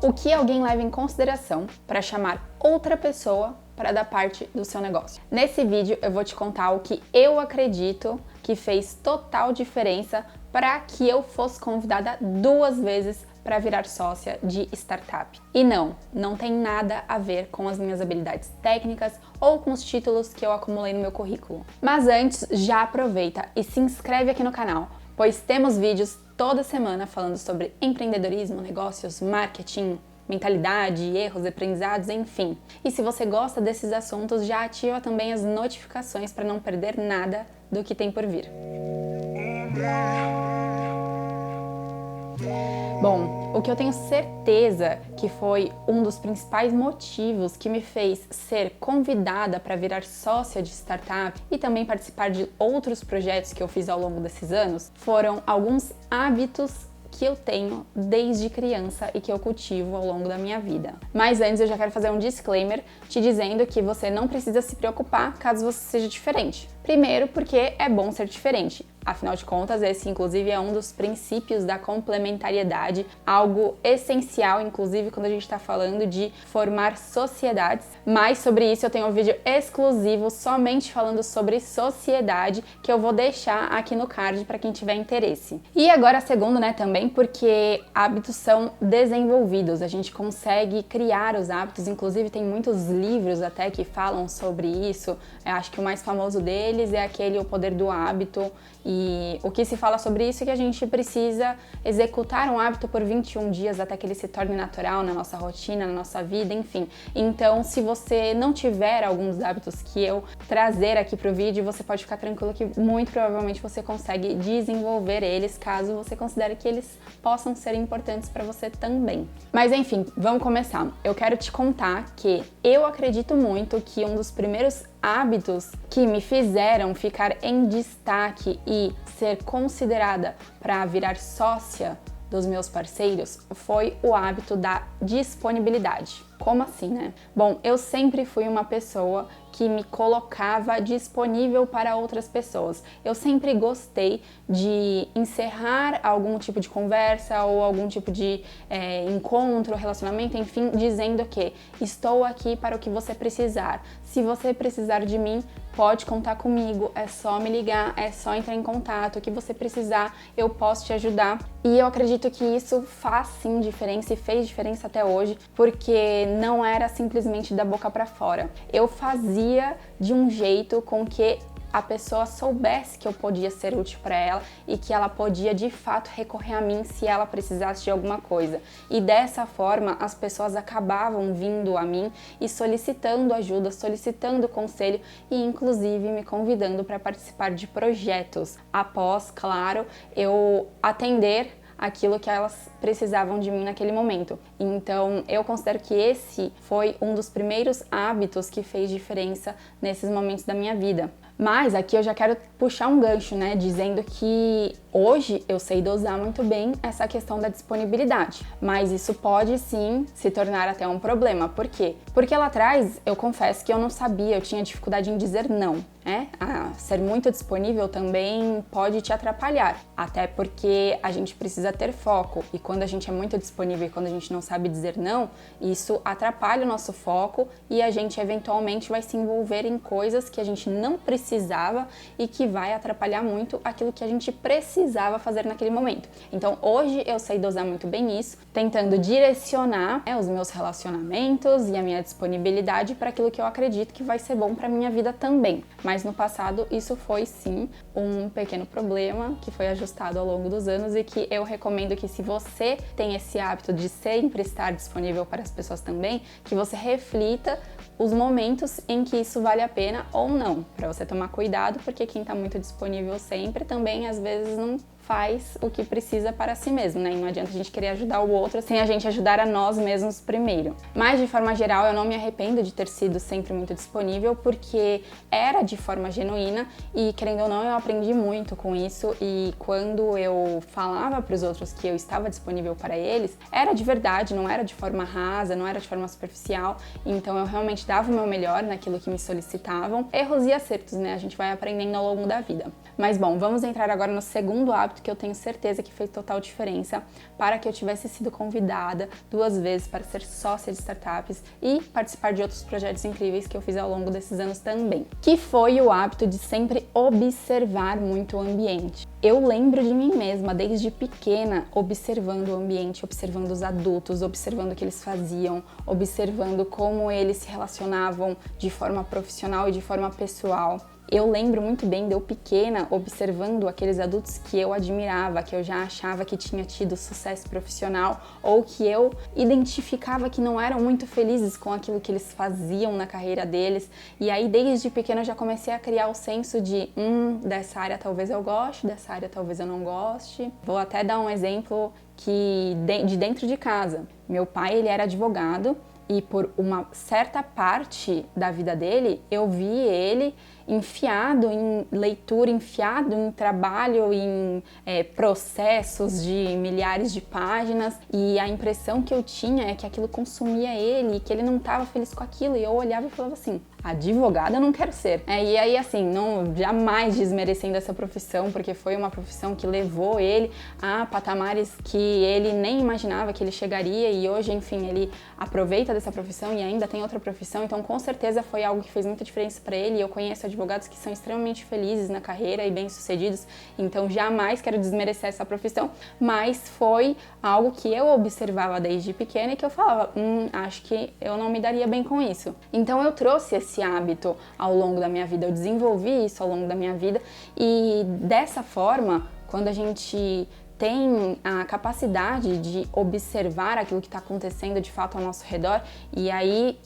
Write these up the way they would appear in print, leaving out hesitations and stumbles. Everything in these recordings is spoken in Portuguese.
O que alguém leva em consideração para chamar outra pessoa para dar parte do seu negócio? Nesse vídeo eu vou te contar o que eu acredito que fez total diferença para que eu fosse convidada 2 vezes para virar sócia de startup. E não tem nada a ver com as minhas habilidades técnicas ou com os títulos que eu acumulei no meu currículo. Mas antes, já aproveita e se inscreve aqui no canal, pois temos vídeos toda semana falando sobre empreendedorismo, negócios, marketing, mentalidade, erros, aprendizados, enfim. E se você gosta desses assuntos, já ativa também as notificações para não perder nada do que tem por vir. Bom, o que eu tenho certeza que foi um dos principais motivos que me fez ser convidada para virar sócia de startup e também participar de outros projetos que eu fiz ao longo desses anos foram alguns hábitos que eu tenho desde criança e que eu cultivo ao longo da minha vida. Mas antes eu já quero fazer um disclaimer te dizendo que você não precisa se preocupar caso você seja diferente. Primeiro, porque é bom ser diferente. Afinal de contas, esse inclusive é um dos princípios da complementariedade, algo essencial, inclusive quando a gente está falando de formar sociedades. Mas sobre isso eu tenho um vídeo exclusivo somente falando sobre sociedade que eu vou deixar aqui no card para quem tiver interesse. E agora segundo, também porque hábitos são desenvolvidos, a gente consegue criar os hábitos, inclusive tem muitos livros até que falam sobre isso. Eu acho que o mais famoso deles é aquele O Poder do Hábito. E o que se fala sobre isso é que a gente precisa executar um hábito por 21 dias até que ele se torne natural na nossa rotina, na nossa vida, enfim. Então, se você não tiver alguns hábitos que eu trazer aqui pro vídeo, você pode ficar tranquilo que muito provavelmente você consegue desenvolver eles, caso você considere que eles possam ser importantes para você também. Mas enfim, vamos começar. Eu quero te contar que eu acredito muito que um dos primeiros hábitos que me fizeram ficar em destaque e ser considerada para virar sócia dos meus parceiros foi o hábito da disponibilidade. Como assim, Bom, eu sempre fui uma pessoa que me colocava disponível para outras pessoas. Eu sempre gostei de encerrar algum tipo de conversa ou algum tipo de encontro, relacionamento, enfim, dizendo que estou aqui para o que você precisar. Se você precisar de mim, pode contar comigo, é só me ligar, é só entrar em contato, o que você precisar, eu posso te ajudar. E eu acredito que isso faz sim diferença e fez diferença até hoje, porque não era simplesmente da boca para fora. Eu fazia de um jeito com que a pessoa soubesse que eu podia ser útil para ela e que ela podia de fato recorrer a mim se ela precisasse de alguma coisa. E dessa forma as pessoas acabavam vindo a mim e solicitando ajuda, solicitando conselho e inclusive me convidando para participar de projetos após, claro, eu atender aquilo que elas precisavam de mim naquele momento. Então, eu considero que esse foi um dos primeiros hábitos que fez diferença nesses momentos da minha vida. Mas aqui eu já quero puxar um gancho, dizendo que hoje eu sei dosar muito bem essa questão da disponibilidade, mas isso pode sim se tornar até um problema. Por quê? Porque lá atrás eu confesso que eu não sabia, eu tinha dificuldade em dizer não. Ser muito disponível também pode te atrapalhar, até porque a gente precisa ter foco e quando a gente é muito disponível e quando a gente não sabe dizer não, isso atrapalha o nosso foco e a gente eventualmente vai se envolver em coisas que a gente não precisava e que vai atrapalhar muito aquilo que a gente precisava fazer naquele momento. Então hoje eu sei dosar muito bem isso, tentando direcionar os meus relacionamentos e a minha disponibilidade para aquilo que eu acredito que vai ser bom para minha vida também. Mas no passado isso foi sim um pequeno problema que foi ajustado ao longo dos anos e que eu recomendo que se você tem esse hábito de sempre estar disponível para as pessoas também, que você reflita os momentos em que isso vale a pena ou não, para você tomar cuidado, porque quem está muito disponível sempre também às vezes não faz o que precisa para si mesmo, E não adianta a gente querer ajudar o outro sem a gente ajudar a nós mesmos primeiro. Mas de forma geral, eu não me arrependo de ter sido sempre muito disponível, porque era de forma genuína e, querendo ou não, eu aprendi muito com isso. E quando eu falava para os outros que eu estava disponível para eles, era de verdade, não era de forma rasa, não era de forma superficial. Então eu realmente dava o meu melhor naquilo que me solicitavam. Erros e acertos, A gente vai aprendendo ao longo da vida. Mas bom, vamos entrar agora no segundo hábito hábito que eu tenho certeza que fez total diferença para que eu tivesse sido convidada 2 vezes para ser sócia de startups e participar de outros projetos incríveis que eu fiz ao longo desses anos também, que foi o hábito de sempre observar muito o ambiente. Eu lembro de mim mesma, desde pequena, observando o ambiente, observando os adultos, observando o que eles faziam, observando como eles se relacionavam de forma profissional e de forma pessoal. Eu lembro muito bem de eu pequena observando aqueles adultos que eu admirava, que eu já achava que tinha tido sucesso profissional ou que eu identificava que não eram muito felizes com aquilo que eles faziam na carreira deles. E aí desde pequena eu já comecei a criar o senso de dessa área talvez eu goste, dessa área talvez eu não goste. Vou até dar um exemplo que de dentro de casa. Meu pai, ele era advogado e por uma certa parte da vida dele eu vi ele enfiado em leitura, enfiado em trabalho, em processos de milhares de páginas, e a impressão que eu tinha é que aquilo consumia ele e que ele não estava feliz com aquilo, e eu olhava e falava assim, advogada eu não quero ser. E aí assim, não jamais desmerecendo essa profissão, porque foi uma profissão que levou ele a patamares que ele nem imaginava que ele chegaria, e hoje, enfim, ele aproveita dessa profissão e ainda tem outra profissão, então com certeza foi algo que fez muita diferença para ele. Eu conheço advogados que são extremamente felizes na carreira e bem-sucedidos, então jamais quero desmerecer essa profissão, mas foi algo que eu observava desde pequena e que eu falava, acho que eu não me daria bem com isso. Então eu trouxe esse hábito ao longo da minha vida, eu desenvolvi isso ao longo da minha vida, e dessa forma, quando a gente tem a capacidade de observar aquilo que está acontecendo de fato ao nosso redor, e aí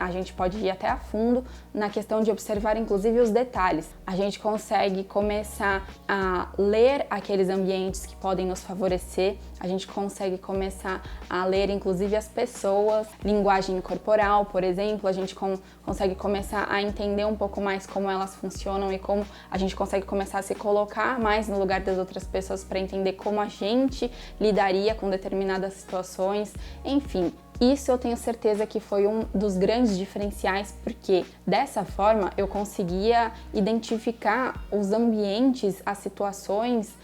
a gente pode ir até a fundo na questão de observar inclusive os detalhes. A gente consegue começar a ler aqueles ambientes que podem nos favorecer, a gente consegue começar a ler inclusive as pessoas, linguagem corporal, por exemplo, a gente consegue começar a entender um pouco mais como elas funcionam e como a gente consegue começar a se colocar mais no lugar das outras pessoas para entender como a gente lidaria com determinadas situações, enfim. Isso eu tenho certeza que foi um dos grandes diferenciais, porque dessa forma eu conseguia identificar os ambientes, as situações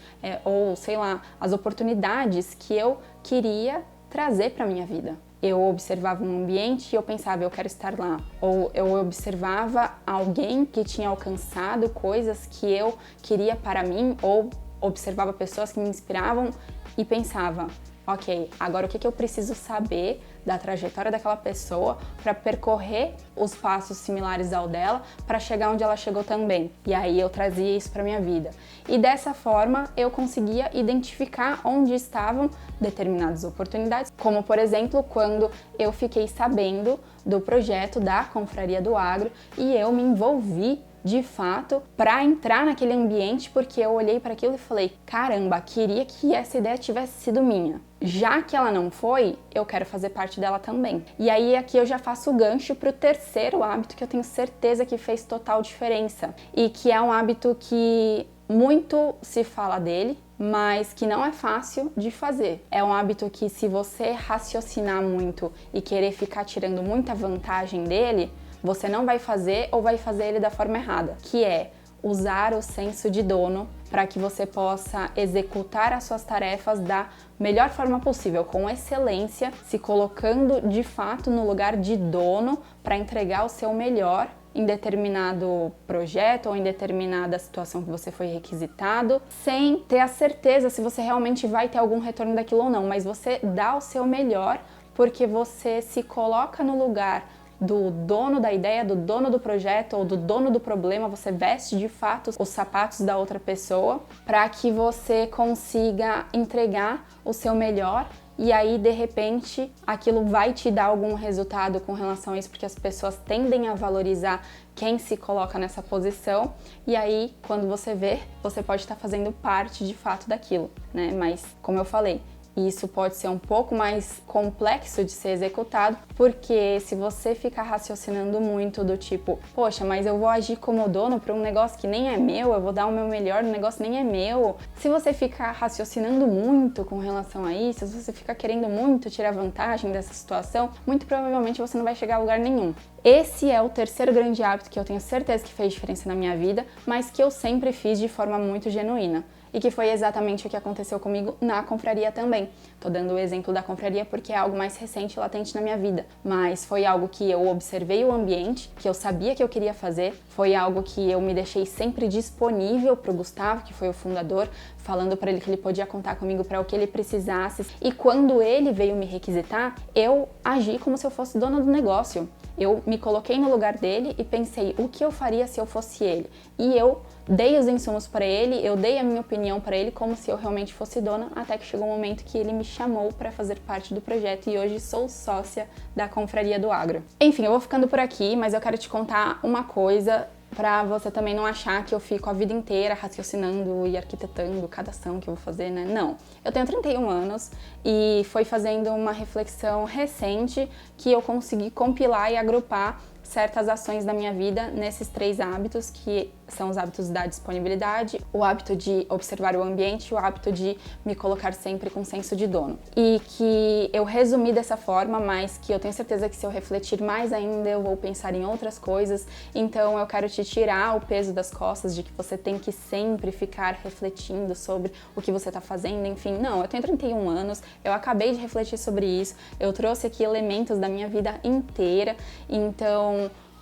ou sei lá, as oportunidades que eu queria trazer para minha vida. Eu observava um ambiente e eu pensava, eu quero estar lá. Ou eu observava alguém que tinha alcançado coisas que eu queria para mim, ou observava pessoas que me inspiravam e pensava, ok, agora o que eu preciso saber da trajetória daquela pessoa para percorrer os passos similares ao dela para chegar onde ela chegou também. E aí eu trazia isso para minha vida. E dessa forma eu conseguia identificar onde estavam determinadas oportunidades, como por exemplo quando eu fiquei sabendo do projeto da Confraria do Agro e eu me envolvi de fato para entrar naquele ambiente, porque eu olhei para aquilo e falei, caramba, queria que essa ideia tivesse sido minha. Já que ela não foi, eu quero fazer parte dela também. E aí aqui eu já faço o gancho para o terceiro hábito que eu tenho certeza que fez total diferença e que é um hábito que muito se fala dele, mas que não é fácil de fazer. É um hábito que, se você raciocinar muito e querer ficar tirando muita vantagem dele, você não vai fazer ou vai fazer ele da forma errada, que é usar o senso de dono para que você possa executar as suas tarefas da melhor forma possível, com excelência, se colocando de fato no lugar de dono para entregar o seu melhor em determinado projeto ou em determinada situação que você foi requisitado, sem ter a certeza se você realmente vai ter algum retorno daquilo ou não, mas você dá o seu melhor porque você se coloca no lugar do dono da ideia, do dono do projeto ou do dono do problema, você veste de fato os sapatos da outra pessoa para que você consiga entregar o seu melhor. E aí, de repente, aquilo vai te dar algum resultado com relação a isso, porque as pessoas tendem a valorizar quem se coloca nessa posição. E aí, quando você vê, você pode estar fazendo parte de fato daquilo, né? Mas, como eu falei, isso pode ser um pouco mais complexo de ser executado, porque se você ficar raciocinando muito do tipo, poxa, mas eu vou agir como dono para um negócio que nem é meu, eu vou dar o meu melhor, o negócio nem é meu. Se você ficar raciocinando muito com relação a isso, se você ficar querendo muito tirar vantagem dessa situação, muito provavelmente você não vai chegar a lugar nenhum. Esse é o terceiro grande hábito que eu tenho certeza que fez diferença na minha vida, mas que eu sempre fiz de forma muito genuína. e que foi exatamente o que aconteceu comigo na confraria também. Tô dando o exemplo da confraria porque é algo mais recente e latente na minha vida, mas foi algo que eu observei o ambiente, que eu sabia que eu queria fazer, foi algo que eu me deixei sempre disponível pro Gustavo, que foi o fundador, falando para ele que ele podia contar comigo para o que ele precisasse. E quando ele veio me requisitar, eu agi como se eu fosse dona do negócio. Eu me coloquei no lugar dele e pensei o que eu faria se eu fosse ele. E eu dei os insumos para ele, eu dei a minha opinião para ele como se eu realmente fosse dona, até que chegou um momento que ele me chamou para fazer parte do projeto e hoje sou sócia da Confraria do Agro. Enfim, eu vou ficando por aqui, mas eu quero te contar uma coisa pra você também não achar que eu fico a vida inteira raciocinando e arquitetando cada ação que eu vou fazer, né? Não. Eu tenho 31 anos e foi fazendo uma reflexão recente que eu consegui compilar e agrupar certas ações da minha vida nesses 3 hábitos, que são os hábitos da disponibilidade, o hábito de observar o ambiente e o hábito de me colocar sempre com senso de dono. E que eu resumi dessa forma, mas que eu tenho certeza que se eu refletir mais ainda, eu vou pensar em outras coisas. Então eu quero te tirar o peso das costas de que você tem que sempre ficar refletindo sobre o que você tá fazendo, enfim. Não, eu tenho 31 anos, eu acabei de refletir sobre isso, eu trouxe aqui elementos da minha vida inteira, então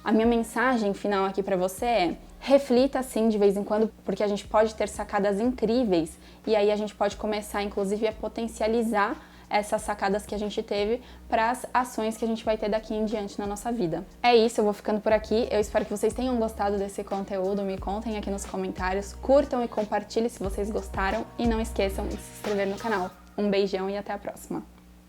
a minha mensagem final aqui pra você é: reflita assim de vez em quando, porque a gente pode ter sacadas incríveis e aí a gente pode começar, inclusive, a potencializar essas sacadas que a gente teve para as ações que a gente vai ter daqui em diante na nossa vida. É isso, eu vou ficando por aqui. Eu espero que vocês tenham gostado desse conteúdo. Me contem aqui nos comentários, curtam e compartilhem se vocês gostaram e não esqueçam de se inscrever no canal. Um beijão e até a próxima!